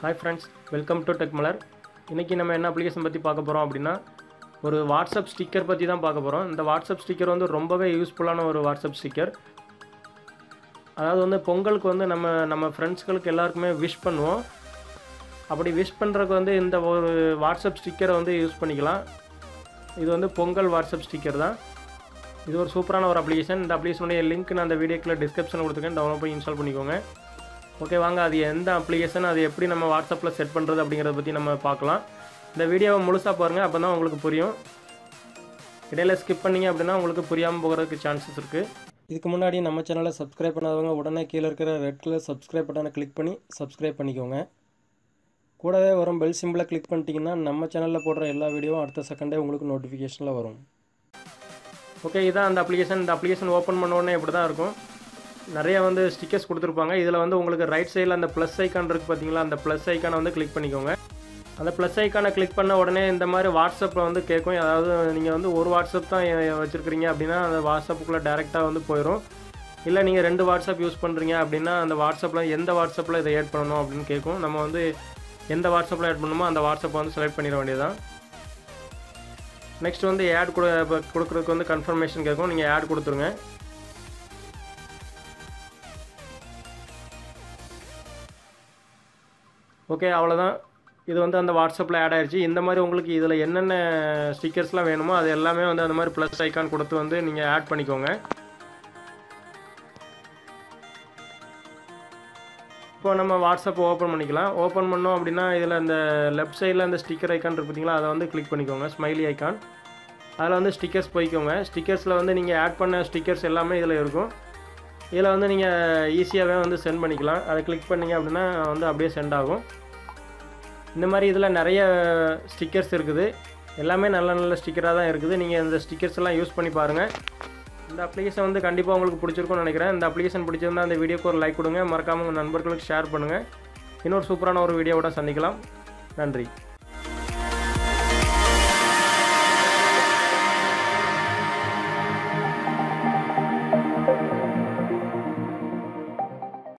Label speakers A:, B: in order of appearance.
A: Hi friends, welcome to TechMalar. இன்றைக்கி நம்ம என்ன அப்ளிகேஷன் பற்றி பார்க்க போகிறோம் அப்படின்னா, ஒரு வாட்ஸ்அப் ஸ்டிக்கர் பற்றி தான் பார்க்க போகிறோம். இந்த வாட்ஸ்அப் ஸ்டிக்கர் வந்து ரொம்பவே யூஸ்ஃபுல்லான ஒரு வாட்ஸ்அப் ஸ்டிக்கர். அதாவது வந்து பொங்கலுக்கு வந்து நம்ம ஃப்ரெண்ட்ஸ்களுக்கு எல்லாருக்குமே விஷ் பண்ணுவோம். அப்படி விஷ் பண்ணுறதுக்கு வந்து இந்த ஒரு வாட்ஸ்அப் ஸ்டிக்கரை வந்து யூஸ் பண்ணிக்கலாம். இது வந்து பொங்கல் வாட்ஸ்அப் ஸ்டிக்கர் தான். இது ஒரு சூப்பரான ஒரு அப்ளிகேஷன். இந்த அப்ளிகேஷனுடைய லிங்க் நான் அந்த வீடியோக்குள்ள டிஸ்கிரிப்ஷனில் கொடுத்துருக்கேன். டவுன்லோட் போய் இன்ஸ்டால் பண்ணிக்கோங்க. ஓகே, வாங்க அது எந்த அப்ளிகேஷன், அது எப்படி நம்ம வாட்ஸ்அப்பில் செட் பண்ணுறது அப்படிங்கிறத பற்றி நம்ம பார்க்கலாம். இந்த வீடியோவை முழுசாக பாருங்கள், அப்போ தான் உங்களுக்கு புரியும். இடையில ஸ்கிப் பண்ணிங்க அப்படின்னா உங்களுக்கு புரியாமல் போகிறதுக்கு சான்சஸ் இருக்குது. இதுக்கு முன்னாடி நம்ம சேனலை சப்ஸ்கிரைப் பண்ணாதவங்க உடனே கீழே இருக்கிற ரெட் கலர் சப்ஸ்கிரைப் பட்டனை கிளிக் பண்ணி சப்ஸ்கிரைப் பண்ணிக்கோங்க. கூடவே வரும் பெல் சிம்பிளை கிளிக் பண்ணிட்டீங்கன்னா நம்ம சேனலில் போடுற எல்லா வீடியோவும் அடுத்த செகண்டே உங்களுக்கு நோட்டிஃபிகேஷனில் வரும். ஓகே, இதான் அந்த அப்ளிகேஷன். இந்த அப்ளிகேஷன் ஓப்பன் பண்ண உடனே இப்படி தான் இருக்கும். நிறைய வந்து ஸ்டிக்கர்ஸ் கொடுத்துருப்பாங்க. இதில் வந்து உங்களுக்கு ரைட் சைடில் அந்த ப்ளஸ் ஐக்கான் இருக்குது பார்த்தீங்களா, அந்த ப்ளஸ் ஐக்கானை வந்து கிளிக் பண்ணிக்கோங்க. அந்த ப்ளஸ் ஐக்கானை கிளிக் பண்ண உடனே இந்த மாதிரி வாட்ஸ்அப்பில் வந்து கேட்கும். அதாவது நீங்கள் வந்து ஒரு வாட்ஸ்அப் தான் வச்சுருக்கிறீங்க அப்படின்னா அந்த வாட்ஸ்அப்புக்குள்ளே டேரெக்டாக வந்து போயிடும். இல்லை நீங்கள் 2 வாட்ஸ்அப் யூஸ் பண்ணுறீங்க அப்படின்னா அந்த வாட்ஸ்அப்பில் எந்த வாட்ஸ்அப்பில் இதை ஆட் பண்ணணும் அப்படின்னு கேட்கும். நம்ம வந்து எந்த வாட்ஸ்அப்பில் ஆட் பண்ணணுமோ அந்த வாட்ஸ்அப்பை வந்து செலக்ட் பண்ணிட வேண்டியதான். நெக்ஸ்ட் வந்து ஆட் கொடுக்குறதுக்கு வந்து கன்ஃபர்மேஷன் கேட்கும். நீங்கள் ஆட் கொடுத்துருங்க. ஓகே, அவ்வளோதான். இது வந்து அந்த வாட்ஸ்அப்பில் ஆட் ஆகிடுச்சு. இந்த மாதிரி உங்களுக்கு இதில் என்னென்ன ஸ்டிக்கர்ஸ்லாம் வேணுமோ அது எல்லாமே வந்து அந்த மாதிரி ப்ளஸ் ஐக்கான் கொடுத்து வந்து நீங்கள் ஆட் பண்ணிக்கோங்க. இப்போ நம்ம வாட்ஸ்அப் ஓப்பன் பண்ணிக்கலாம். ஓப்பன் பண்ணோம் அப்படின்னா இதில் இந்த லெஃப்ட் சைடில் அந்த ஸ்டிக்கர் ஐக்கான் இருக்குது பார்த்தீங்களா, அதை வந்து கிளிக் பண்ணிக்கோங்க. ஸ்மைலி ஐக்கான், அதில் வந்து ஸ்டிக்கர்ஸ் போய்க்கோங்க. ஸ்டிக்கர்ஸில் வந்து நீங்கள் ஆட் பண்ண ஸ்டிக்கர்ஸ் எல்லாமே இதில் இருக்கும். இதில் வந்து நீங்கள் ஈஸியாகவே வந்து சென்ட் பண்ணிக்கலாம். அதை கிளிக் பண்ணிங்க அப்படின்னா வந்து அப்படியே சென்ட் ஆகும். இந்த மாதிரி இதில் நிறைய ஸ்டிக்கர்ஸ் இருக்குது. எல்லாமே நல்ல நல்ல ஸ்டிக்கராக தான் இருக்குது. நீங்கள் இந்த ஸ்டிக்கர்ஸ் எல்லாம் யூஸ் பண்ணி பாருங்கள். இந்த அப்ளிகேஷன் வந்து கண்டிப்பாக உங்களுக்கு பிடிச்சிருக்கும்னு நினைக்கிறேன். இந்த அப்ளிகேஷன் பிடிச்சிருந்தால் அந்த வீடியோக்கு ஒரு லைக் கொடுங்க. மறக்காமல் உங்கள் நண்பர்களுக்கு ஷேர் பண்ணுங்கள். இன்னொரு சூப்பரான ஒரு வீடியோவோட சந்திக்கலாம். நன்றி.